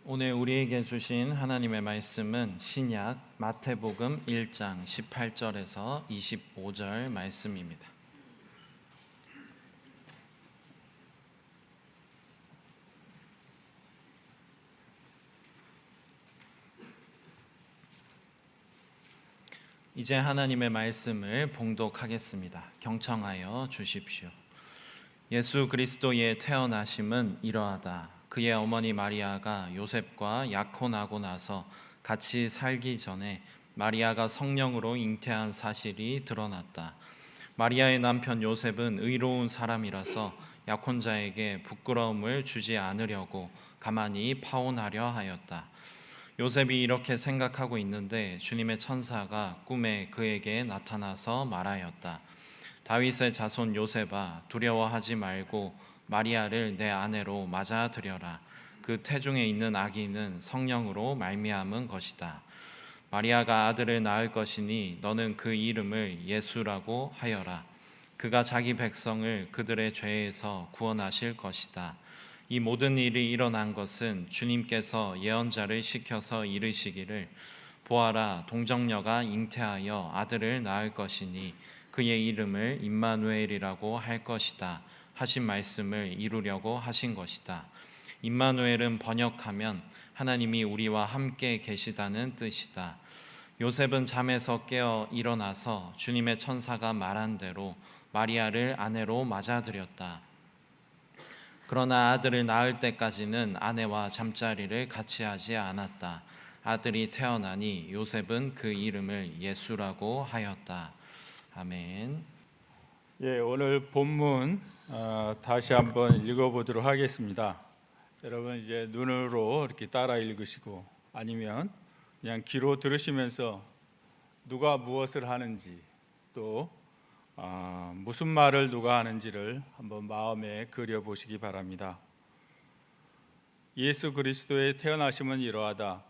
오늘 우리에게 주신 하나님의 말씀은 신약 마태복음 1장 18절에서 25절 말씀입니다. 이제 하나님의 말씀을 봉독하겠습니다. 경청하여 주십시오. 예수 그리스도의 태어나심은 이러하다. 그의 어머니 마리아가 요셉과 약혼하고 나서 같이 살기 전에 마리아가 성령으로 잉태한 사실이 드러났다. 마리아의 남편 요셉은 의로운 사람이라서 약혼자에게 부끄러움을 주지 않으려고 가만히 파혼하려 하였다. 요셉이 이렇게 생각하고 있는데 주님의 천사가 꿈에 그에게 나타나서 말하였다. 다윗의 자손 요셉아, 두려워하지 말고 마리아를 내 아내로 맞아들여라. 그 태중에 있는 아기는 성령으로 말미암은 것이다. 마리아가 아들을 낳을 것이니 너는 그 이름을 예수라고 하여라. 그가 자기 백성을 그들의 죄에서 구원하실 것이다. 이 모든 일이 일어난 것은 주님께서 예언자를 시켜서 이르시기를 보아라, 동정녀가 잉태하여 아들을 낳을 것이니 그의 이름을 임마누엘이라고 할 것이다 하신 말씀을 이루려고 하신 것이다. 임마누엘은 번역하면 하나님이 우리와 함께 계시다는 뜻이다. 요셉은 잠에서 깨어 일어나서 주님의 천사가 말한 대로 마리아를 아내로 맞아들였다. 그러나 아들을 낳을 때까지는 아내와 잠자리를 같이 하지 않았다. 아들이 태어나니 요셉은 그 이름을 예수라고 하였다. 아멘. 오늘 본문 다시 한번 읽어보도록 하겠습니다. 여러분 이제 눈으로 이렇게 따라 읽으시고 아니면 그냥 귀로 들으시면서 누가 무엇을 하는지 또 무슨 말을 누가 하는지를 한번 마음에 그려보시기 바랍니다. 예수 그리스도의 태어나심은 이러하다.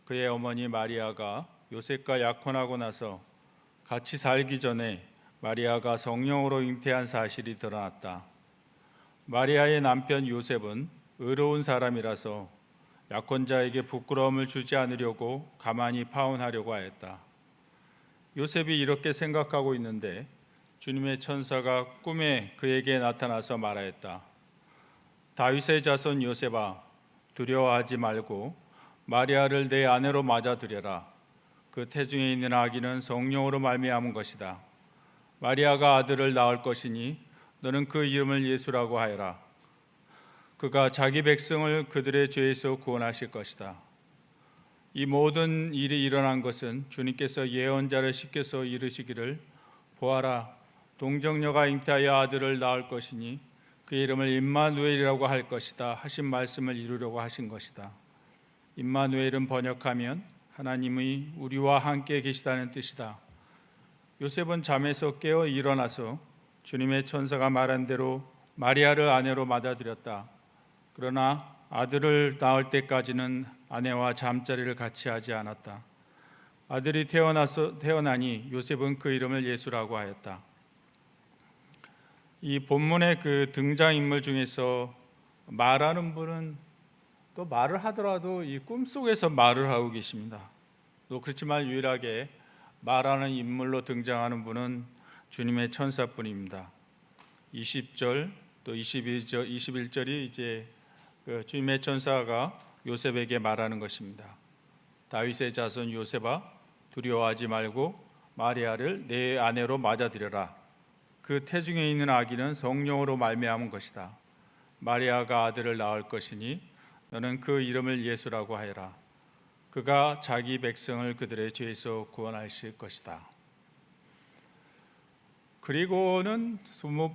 그의 어머니 마리아가 요셉과 약혼하고 나서 같이 살기 전에 마리아가 성령으로 잉태한 사실이 드러났다. 마리아의 남편 요셉은 의로운 사람이라서 약혼자에게 부끄러움을 주지 않으려고 가만히 파혼하려고 하였다. 요셉이 이렇게 생각하고 있는데 주님의 천사가 꿈에 그에게 나타나서 말하였다. 다윗의 자손 요셉아, 두려워하지 말고 마리아를 내 아내로 맞아들여라. 그 태중에 있는 아기는 성령으로 말미암은 것이다. 마리아가 아들을 낳을 것이니 너는 그 이름을 예수라고 하여라. 그가 자기 백성을 그들의 죄에서 구원하실 것이다. 이 모든 일이 일어난 것은 주님께서 예언자를 시켜서 이르시기를 보아라, 동정녀가 잉태하여 아들을 낳을 것이니 그 이름을 임마누엘이라고 할 것이다 하신 말씀을 이루려고 하신 것이다. 임마누엘은 번역하면 하나님이 우리와 함께 계시다는 뜻이다. 요셉은 잠에서 깨어 일어나서 주님의 천사가 말한 대로 마리아를 아내로 맞아들였다. 그러나 아들을 낳을 때까지는 아내와 잠자리를 같이 하지 않았다. 아들이 태어나니 요셉은 그 이름을 예수라고 하였다. 이 본문의 그 등장인물 중에서 말하는 분은 또 말을 하더라도 이 꿈속에서 말을 하고 계십니다. 또 그렇지만 유일하게 말하는 인물로 등장하는 분은 주님의 천사뿐입니다. 20절 또 21절이 이제 그 주님의 천사가 요셉에게 말하는 것입니다. 다윗의 자손 요셉아, 두려워하지 말고 마리아를 내 아내로 맞아들여라. 그 태중에 있는 아기는 성령으로 말미암은 것이다. 마리아가 아들을 낳을 것이니 너는 그 이름을 예수라고 하여라. 그가 자기 백성을 그들의 죄에서 구원하실 것이다. 그리고는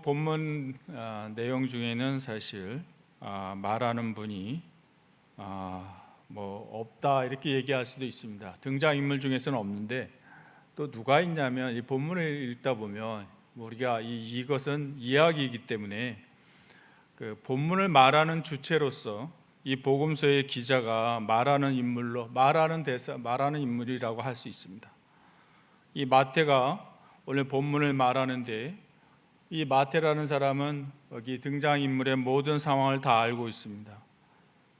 본문 내용 중에는 사실 말하는 분이 없다 이렇게 얘기할 수도 있습니다. 등장인물 중에서는 없는데 또 누가 있냐면 이 본문을 읽다 보면 우리가 이것은 이야기이기 때문에 그 본문을 말하는 주체로서 이 복음서의 기자가 말하는 인물이라고 할 수 있습니다. 이 마태가 오늘 본문을 말하는데 이 마태라는 사람은 여기 등장인물의 모든 상황을 다 알고 있습니다.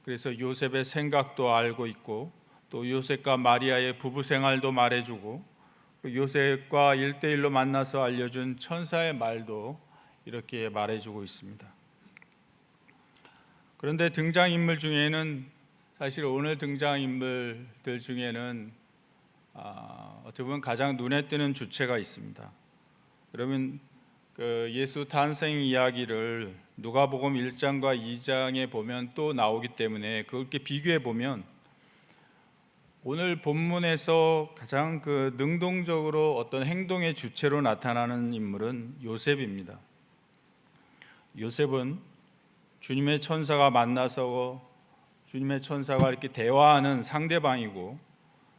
그래서 요셉의 생각도 알고 있고 또 요셉과 마리아의 부부 생활도 말해주고 요셉과 1대1로 만나서 알려준 천사의 말도 이렇게 말해주고 있습니다. 그런데 등장인물 중에는 사실 오늘 등장인물들 중에는 어떻게 보면 가장 눈에 띄는 주체가 있습니다. 그러면 그 예수 탄생 이야기를 누가복음 1장과 2장에 보면 또 나오기 때문에 그렇게 비교해 보면 오늘 본문에서 가장 그 능동적으로 어떤 행동의 주체로 나타나는 인물은 요셉입니다. 요셉은 주님의 천사가 만나서 주님의 천사가 이렇게 대화하는 상대방이고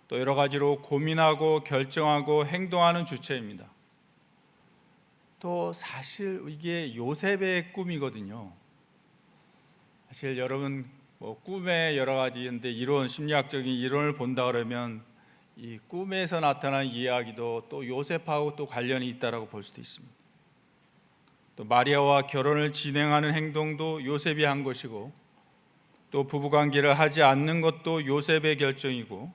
또 여러 가지로 고민하고 결정하고 행동하는 주체입니다. 또 사실 이게 요셉의 꿈이거든요. 사실 여러분 꿈의 여러 가지인데 이론, 심리학적인 이론을 본다 그러면 이 꿈에서 나타난 이야기도 또 요셉하고 또 관련이 있다라고 볼 수도 있습니다. 또 마리아와 결혼을 진행하는 행동도 요셉이 한 것이고 또 부부관계를 하지 않는 것도 요셉의 결정이고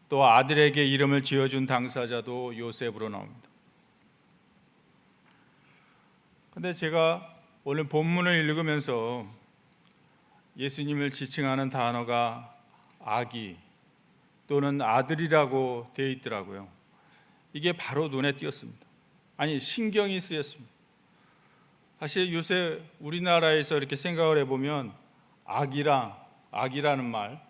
또 아들에게 이름을 지어준 당사자도 요셉으로 나옵니다. 근데 제가 오늘 본문을 읽으면서 예수님을 지칭하는 단어가 아기 또는 아들이라고 되어 있더라고요. 이게 바로 눈에 띄었습니다. 아니, 신경이 쓰였습니다. 사실 요새 우리나라에서 이렇게 생각을 해보면 아기라는 말,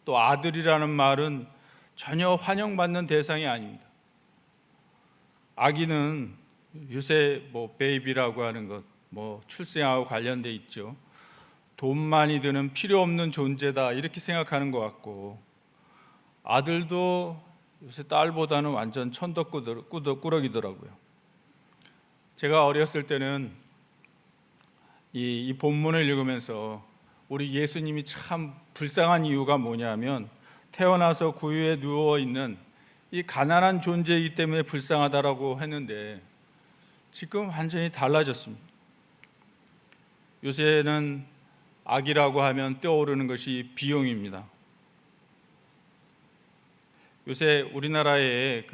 또 아들이라는 말은 전혀 환영받는 대상이 아닙니다. 아기는 요새 베이비라고 하는 것, 출생하고 관련돼 있죠. 돈 많이 드는 필요 없는 존재다 이렇게 생각하는 것 같고, 아들도 요새 딸보다는 완전 천덕꾸러기더라고요. 제가 어렸을 때는 이 본문을 읽으면서 우리 예수님이 참 불쌍한 이유가 뭐냐면 태어나서 구유에 누워 있는 이 가난한 존재이기 때문에 불쌍하다라고 했는데 지금 완전히 달라졌습니다. 요새는 아기라고 하면 떠오르는 것이 비용입니다. 요새 우리나라에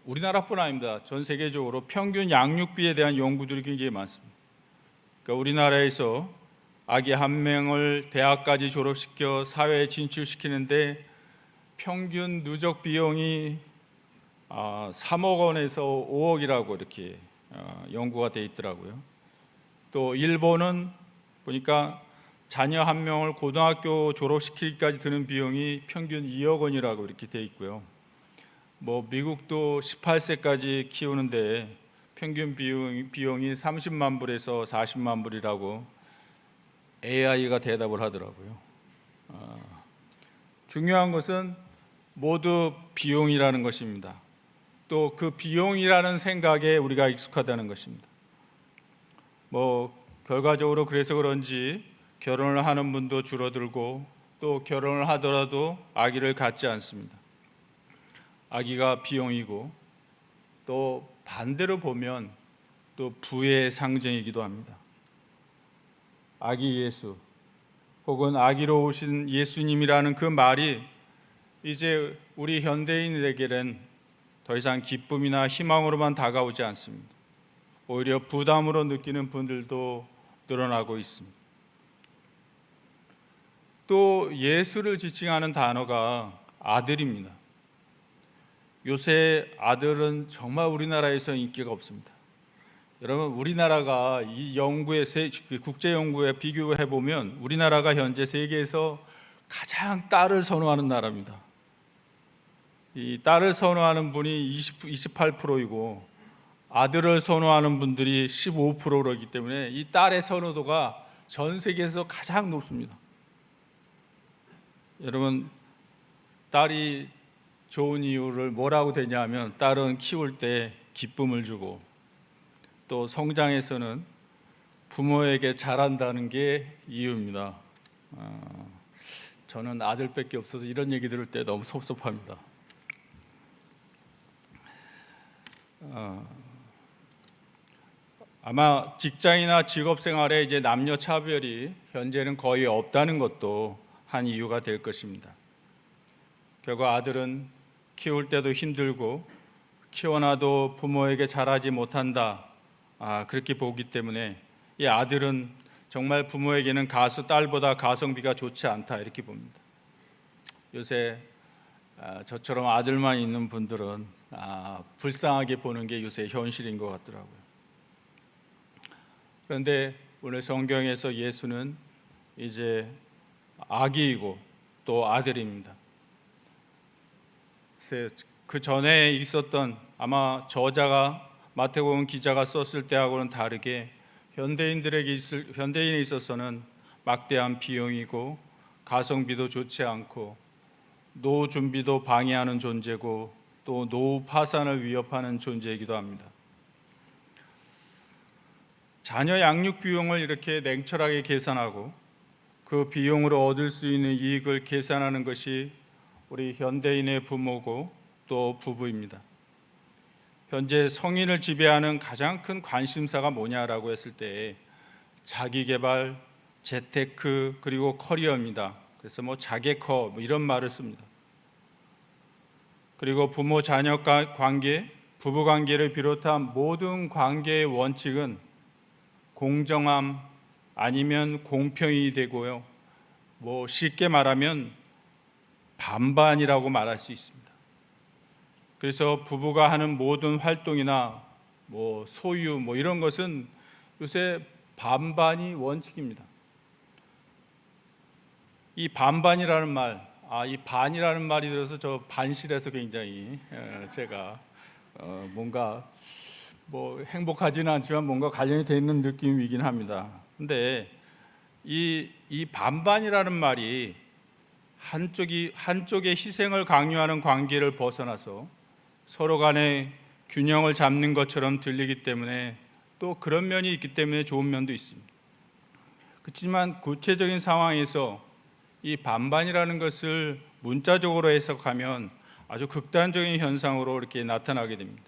우리나라뿐 아닙니다. 전 세계적으로 평균 양육비에 대한 연구들이 굉장히 많습니다. 그러니까 우리나라에서 아기 한 명을 대학까지 졸업시켜 사회에 진출시키는데 평균 누적 비용이 3억 원에서 5억이라고 이렇게 연구가 돼 있더라고요. 또 일본은 보니까 자녀 한 명을 고등학교 졸업시키기까지 드는 비용이 평균 2억 원이라고 이렇게 돼 있고요. 미국도 18세까지 키우는데 평균 비용이 30만 불에서 40만 불이라고 AI가 대답을 하더라고요. 중요한 것은 모두 비용이라는 것입니다. 또 그 비용이라는 생각에 우리가 익숙하다는 것입니다. 결과적으로 그래서 그런지 결혼을 하는 분도 줄어들고 또 결혼을 하더라도 아기를 갖지 않습니다. 아기가 비용이고 또 반대로 보면 또 부의 상징이기도 합니다. 아기 예수 혹은 아기로 오신 예수님이라는 그 말이 이제 우리 현대인에게는 더 이상 기쁨이나 희망으로만 다가오지 않습니다. 오히려 부담으로 느끼는 분들도 늘어나고 있습니다. 또 예수를 지칭하는 단어가 아들입니다. 요새 아들은 정말 우리나라에서 인기가 없습니다. 여러분, 우리나라가 이 국제 연구에 비교해 보면 우리나라가 현재 세계에서 가장 딸을 선호하는 나라입니다. 이 딸을 선호하는 분이 28%이고 아들을 선호하는 분들이 15%이기 때문에 이 딸의 선호도가 전 세계에서 가장 높습니다. 여러분, 딸이 좋은 이유를 뭐라고 되냐면 딸은 키울 때 기쁨을 주고 또 성장에서는 부모에게 잘한다는 게 이유입니다. 저는 아들밖에 없어서 이런 얘기 들을 때 너무 섭섭합니다. 아마 직장이나 직업 생활에 이제 남녀 차별이 현재는 거의 없다는 것도 한 이유가 될 것입니다. 결국 아들은 키울 때도 힘들고 키워놔도 부모에게 잘하지 못한다, 그렇게 보기 때문에 이 아들은 정말 부모에게는 딸보다 가성비가 좋지 않다, 이렇게 봅니다. 요새 저처럼 아들만 있는 분들은 불쌍하게 보는 게 요새 현실인 것 같더라고요. 그런데 오늘 성경에서 예수는 이제 아기이고 또 아들입니다. 그 전에 있었던, 아마 저자가 마태복음 기자가 썼을 때하고는 다르게 현대인에 있어서는 막대한 비용이고 가성비도 좋지 않고 노후 준비도 방해하는 존재고 또 노후 파산을 위협하는 존재이기도 합니다. 자녀 양육 비용을 이렇게 냉철하게 계산하고 그 비용으로 얻을 수 있는 이익을 계산하는 것이 우리 현대인의 부모고 또 부부입니다. 현재 성인을 지배하는 가장 큰 관심사가 뭐냐라고 했을 때 자기개발, 재테크, 그리고 커리어입니다. 그래서 자개커 이런 말을 씁니다. 그리고 부모 자녀 관계, 부부 관계를 비롯한 모든 관계의 원칙은 공정함 아니면 공평이 되고요. 쉽게 말하면 반반이라고 말할 수 있습니다. 그래서 부부가 하는 모든 활동이나 소유 이런 것은 요새 반반이 원칙입니다. 이 반반이라는 말, 이 반이라는 말이 들어서 저 반실에서 굉장히 제가 뭔가 행복하지는 않지만 뭔가 관련이 되어 있는 느낌이긴 합니다. 근데 이 반반이라는 말이 한쪽의 희생을 강요하는 관계를 벗어나서 서로 간에 균형을 잡는 것처럼 들리기 때문에 또 그런 면이 있기 때문에 좋은 면도 있습니다. 그렇지만 구체적인 상황에서 이 반반이라는 것을 문자적으로 해석하면 아주 극단적인 현상으로 이렇게 나타나게 됩니다.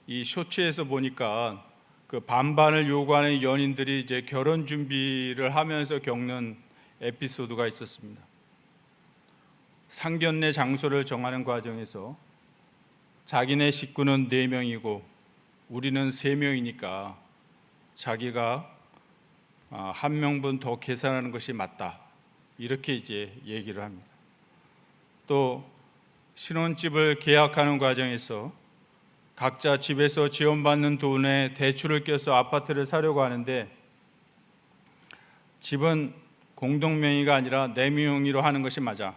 이 쇼츠에서 보니까 그 반반을 요구하는 연인들이 이제 결혼 준비를 하면서 겪는 에피소드가 있었습니다. 상견례 장소를 정하는 과정에서 자기네 식구는 4명이고 우리는 3명이니까 자기가 1명분 더 계산하는 것이 맞다, 이렇게 이제 얘기를 합니다. 또 신혼집을 계약하는 과정에서 각자 집에서 지원받는 돈에 대출을 껴서 아파트를 사려고 하는데 집은 공동명의가 아니라 내 명의로 하는 것이 맞아.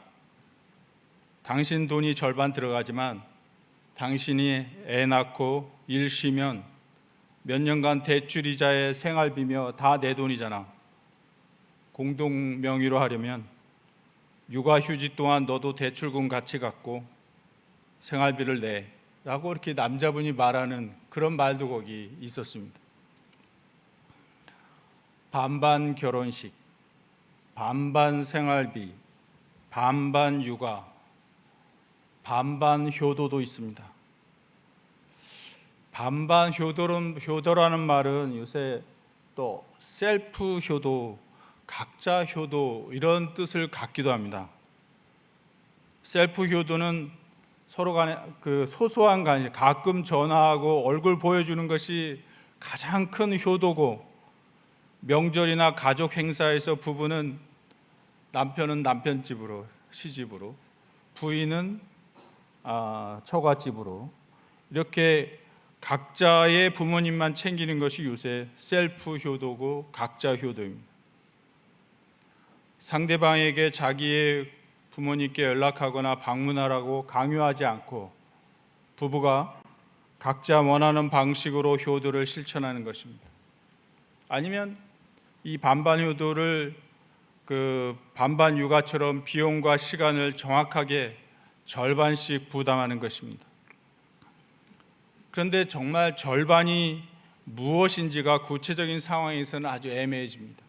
당신 돈이 절반 들어가지만 당신이 애 낳고 일 쉬면 몇 년간 대출 이자에 생활비며 다 내 돈이잖아. 공동 명의로 하려면 육아휴직 동안 너도 대출금 같이 갖고 생활비를 내, 라고 이렇게 남자분이 말하는 그런 말도 거기 있었습니다. 반반 결혼식, 반반 생활비, 반반 육아, 반반 효도도 있습니다. 반반 효도라는 말은 요새 또 셀프 효도, 각자 효도 이런 뜻을 갖기도 합니다. 셀프 효도는 서로 간에 그 소소한 관심, 가끔 전화하고 얼굴 보여주는 것이 가장 큰 효도고, 명절이나 가족 행사에서 부부는 남편은 남편 집으로, 시집으로, 부인은 처갓집으로 이렇게 각자의 부모님만 챙기는 것이 요새 셀프 효도고 각자 효도입니다. 상대방에게 자기의 부모님께 연락하거나 방문하라고 강요하지 않고 부부가 각자 원하는 방식으로 효도를 실천하는 것입니다. 아니면 이 반반 효도를 그 반반 육아처럼 비용과 시간을 정확하게 절반씩 부담하는 것입니다. 그런데 정말 절반이 무엇인지가 구체적인 상황에서는 아주 애매해집니다.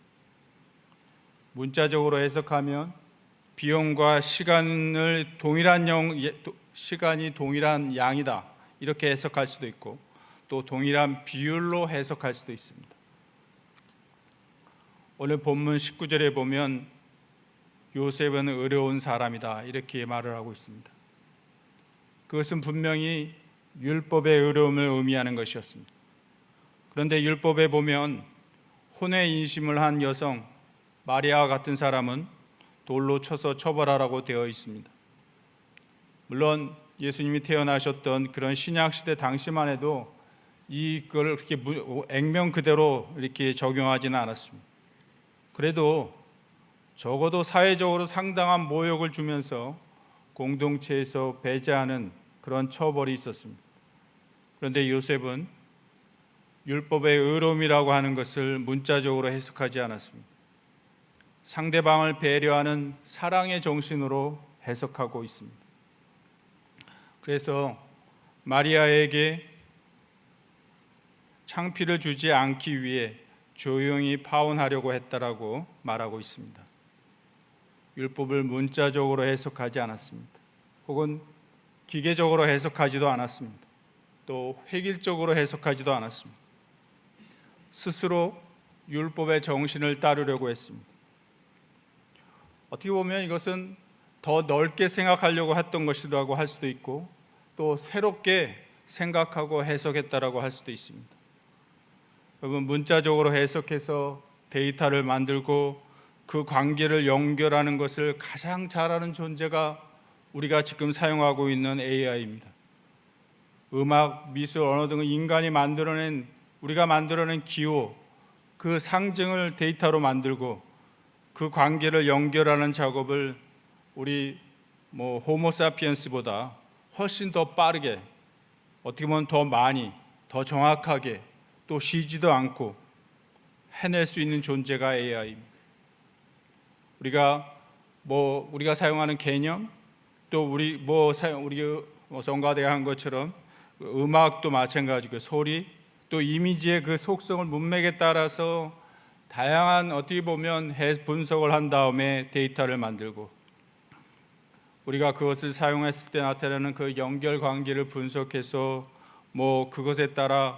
문자적으로 해석하면 비용과 시간이 동일한 양이다, 이렇게 해석할 수도 있고 또 동일한 비율로 해석할 수도 있습니다. 오늘 본문 19절에 보면 요셉은 어려운 사람이다, 이렇게 말을 하고 있습니다. 그것은 분명히 율법의 어려움을 의미하는 것이었습니다. 그런데 율법에 보면 혼외 인심을 한 여성 마리아와 같은 사람은 돌로 쳐서 처벌하라고 되어 있습니다. 물론 예수님이 태어나셨던 그런 신약 시대 당시만 해도 이걸 그렇게 액면 그대로 이렇게 적용하지는 않았습니다. 그래도 적어도 사회적으로 상당한 모욕을 주면서 공동체에서 배제하는 그런 처벌이 있었습니다. 그런데 요셉은 율법의 의로움이라고 하는 것을 문자적으로 해석하지 않았습니다. 상대방을 배려하는 사랑의 정신으로 해석하고 있습니다. 그래서 마리아에게 창피를 주지 않기 위해 조용히 파혼하려고 했다라고 말하고 있습니다. 율법을 문자적으로 해석하지 않았습니다. 혹은 기계적으로 해석하지도 않았습니다. 또 획일적으로 해석하지도 않았습니다. 스스로 율법의 정신을 따르려고 했습니다. 어떻게 보면 이것은 더 넓게 생각하려고 했던 것이라고 할 수도 있고, 또 새롭게 생각하고 해석했다라고 할 수도 있습니다. 여러분, 문자적으로 해석해서 데이터를 만들고 그 관계를 연결하는 것을 가장 잘하는 존재가 우리가 지금 사용하고 있는 AI입니다. 음악, 미술, 언어 등을 인간이 만들어낸, 우리가 만들어낸 기호, 그 상징을 데이터로 만들고 그 관계를 연결하는 작업을 우리 호모사피엔스보다 훨씬 더 빠르게, 어떻게 보면 더 많이, 더 정확하게, 또 쉬지도 않고 해낼 수 있는 존재가 AI입니다. 우리가 사용하는 개념, 또 우리 성가대가 한 것처럼 음악도 마찬가지고 소리, 또 이미지의 그 속성을 문맥에 따라서 다양한 어떻게 보면 분석을 한 다음에 데이터를 만들고, 우리가 그것을 사용했을 때 나타나는 그 연결 관계를 분석해서 그것에 따라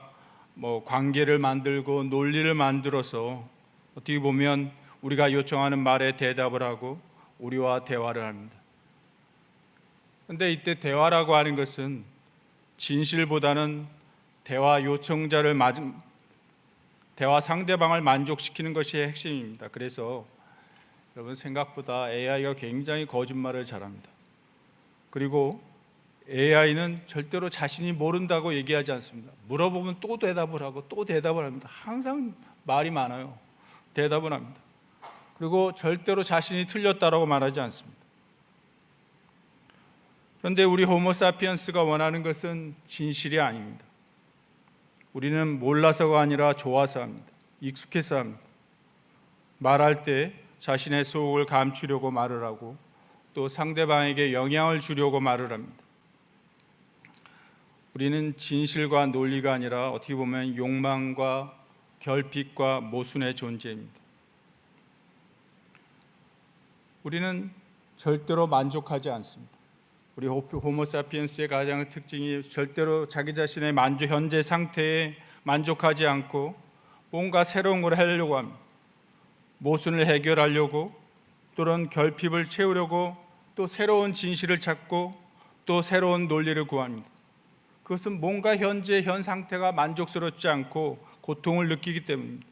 관계를 만들고 논리를 만들어서 어떻게 보면 우리가 요청하는 말에 대답을 하고 우리와 대화를 합니다. 그런데 이때 대화라고 하는 것은 진실보다는 대화 상대방을 만족시키는 것이 핵심입니다. 그래서 여러분, 생각보다 AI가 굉장히 거짓말을 잘합니다. 그리고 AI는 절대로 자신이 모른다고 얘기하지 않습니다. 물어보면 또 대답을 하고 또 대답을 합니다. 항상 말이 많아요. 대답을 합니다. 그리고 절대로 자신이 틀렸다라고 말하지 않습니다. 그런데 우리 호모사피엔스가 원하는 것은 진실이 아닙니다. 우리는 몰라서가 아니라 좋아서 합니다. 익숙해서 합니다. 말할 때 자신의 속을 감추려고 말을 하고, 또 상대방에게 영향을 주려고 말을 합니다. 우리는 진실과 논리가 아니라 어떻게 보면 욕망과 결핍과 모순의 존재입니다. 우리는 절대로 만족하지 않습니다. 우리 호모사피엔스의 가장 특징이 절대로 자기 자신의 현재 상태에 만족하지 않고 뭔가 새로운 걸 하려고 합니다. 모순을 해결하려고, 또는 결핍을 채우려고, 또 새로운 진실을 찾고, 또 새로운 논리를 구합니다. 그것은 뭔가 현 상태가 만족스럽지 않고 고통을 느끼기 때문입니다.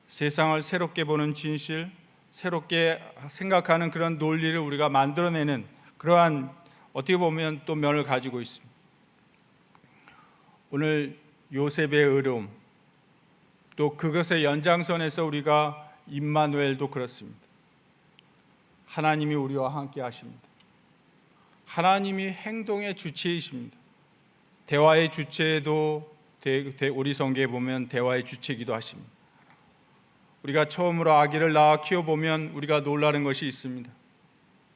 세상을 새롭게 보는 진실, 새롭게 생각하는 그런 논리를 우리가 만들어내는 그러한 어떻게 보면 또 면을 가지고 있습니다. 오늘 요셉의 어려움, 또 그것의 연장선에서 우리가 임마누엘도 그렇습니다. 하나님이 우리와 함께 하십니다. 하나님이 행동의 주체이십니다. 대화의 주체도 우리 성경에 보면 대화의 주체이기도 하십니다. 우리가 처음으로 아기를 낳아 키워보면 우리가 놀라는 것이 있습니다.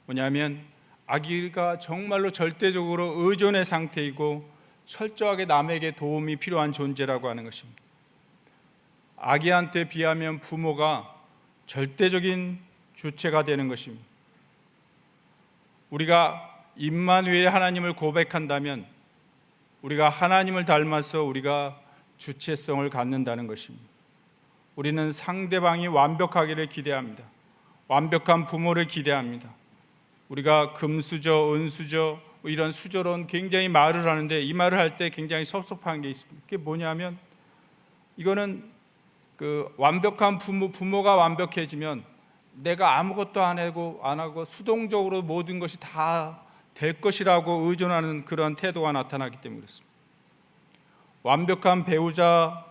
뭐냐면 아기가 정말로 절대적으로 의존의 상태이고 철저하게 남에게 도움이 필요한 존재라고 하는 것입니다. 아기한테 비하면 부모가 절대적인 주체가 되는 것입니다. 우리가 임마누엘 하나님을 고백한다면 우리가 하나님을 닮아서 우리가 주체성을 갖는다는 것입니다. 우리는 상대방이 완벽하기를 기대합니다. 완벽한 부모를 기대합니다. 우리가 금수저, 은수저 이런 수저론 굉장히 말을 하는데 이 말을 할 때 굉장히 섭섭한 게 있습니다. 그게 뭐냐면 이거는 그 완벽한 부모가 완벽해지면 내가 아무것도 안 하고 수동적으로 모든 것이 다 될 것이라고 의존하는 그런 태도가 나타나기 때문에 그렇습니다. 완벽한 배우자,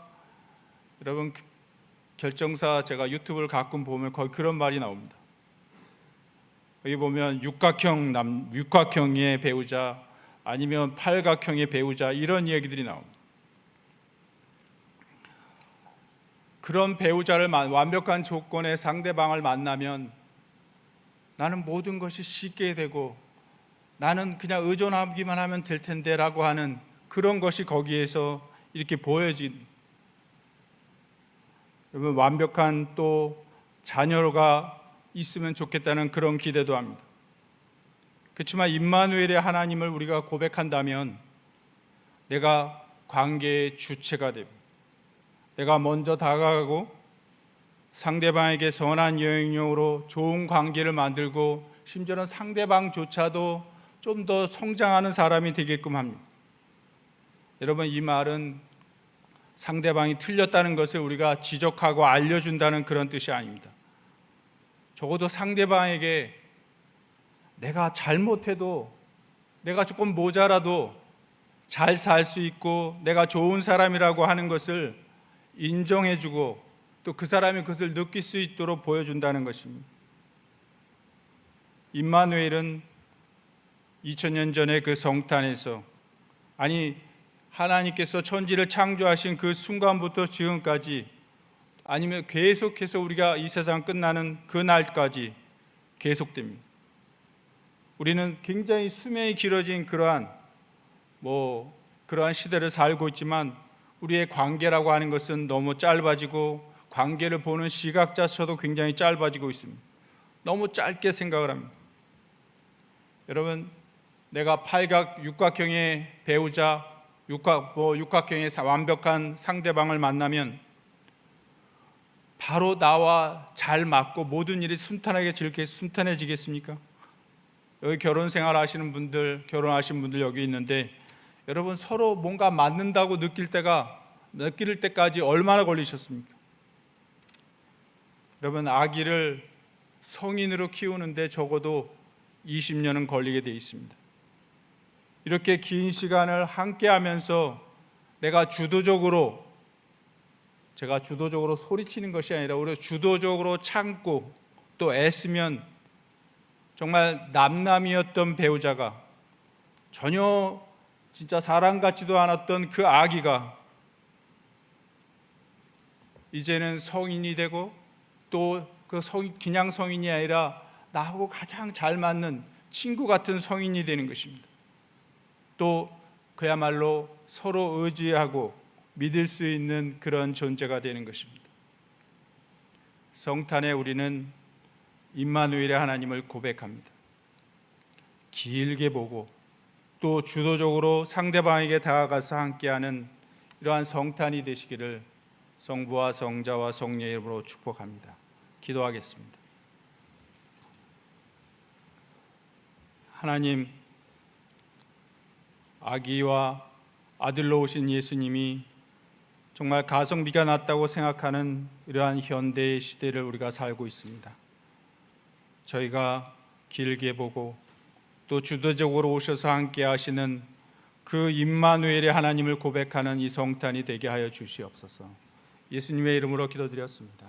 여러분 결정사 제가 유튜브를 가끔 보면 거의 그런 말이 나옵니다. 여기 보면 육각형의 배우자 아니면 팔각형의 배우자 이런 얘기들이 나옵니다. 그런 배우자를 완벽한 조건의 상대방을 만나면 나는 모든 것이 쉽게 되고 나는 그냥 의존하기만 하면 될 텐데 라고 하는 그런 것이 거기에서 이렇게 보여진, 여러분 완벽한 또 자녀가 있으면 좋겠다는 그런 기대도 합니다. 그렇지만 임마누엘의 하나님을 우리가 고백한다면 내가 관계의 주체가 되고 내가 먼저 다가가고 상대방에게 선한 여행용으로 좋은 관계를 만들고 심지어는 상대방조차도 좀 더 성장하는 사람이 되게끔 합니다. 여러분 이 말은 상대방이 틀렸다는 것을 우리가 지적하고 알려준다는 그런 뜻이 아닙니다. 적어도 상대방에게 내가 잘못해도 내가 조금 모자라도 잘 살 수 있고 내가 좋은 사람이라고 하는 것을 인정해주고 또 그 사람이 그것을 느낄 수 있도록 보여준다는 것입니다. 임마누엘은 2000년 전에 그 성탄에서 하나님께서 천지를 창조하신 그 순간부터 지금까지 아니면 계속해서 우리가 이 세상 끝나는 그 날까지 계속됩니다. 우리는 굉장히 수명이 길어진 그러한 시대를 살고 있지만 우리의 관계라고 하는 것은 너무 짧아지고 관계를 보는 시각 자체도 굉장히 짧아지고 있습니다. 너무 짧게 생각을 합니다. 여러분 내가 육각형의 배우자, 육각형의 완벽한 상대방을 만나면 바로 나와 잘 맞고 모든 일이 순탄해지겠습니까? 여기 결혼 생활 하시는 분들, 결혼하신 분들 여기 있는데 여러분 서로 뭔가 맞는다고 느낄 때까지 얼마나 걸리셨습니까? 여러분 아기를 성인으로 키우는데 적어도 20년은 걸리게 돼 있습니다. 이렇게 긴 시간을 함께 하면서 제가 주도적으로 소리치는 것이 아니라 우리가 주도적으로 참고 또 애쓰면 정말 남남이었던 배우자가 전혀 진짜 사람 같지도 않았던 그 아기가 이제는 성인이 되고 또 그냥 성인이 아니라 나하고 가장 잘 맞는 친구 같은 성인이 되는 것입니다. 또 그야말로 서로 의지하고 믿을 수 있는 그런 존재가 되는 것입니다. 성탄에 우리는 임마누엘의 하나님을 고백합니다. 길게 보고 또 주도적으로 상대방에게 다가가서 함께하는 이러한 성탄이 되시기를 성부와 성자와 성령의 이름으로 축복합니다. 기도하겠습니다. 하나님, 아기와 아들로 오신 예수님이 정말 가성비가 낮다고 생각하는 이러한 현대의 시대를 우리가 살고 있습니다. 저희가 길게 보고 또 주도적으로 오셔서 함께 하시는 그 임마누엘의 하나님을 고백하는 이 성탄이 되게 하여 주시옵소서. 예수님의 이름으로 기도드렸습니다.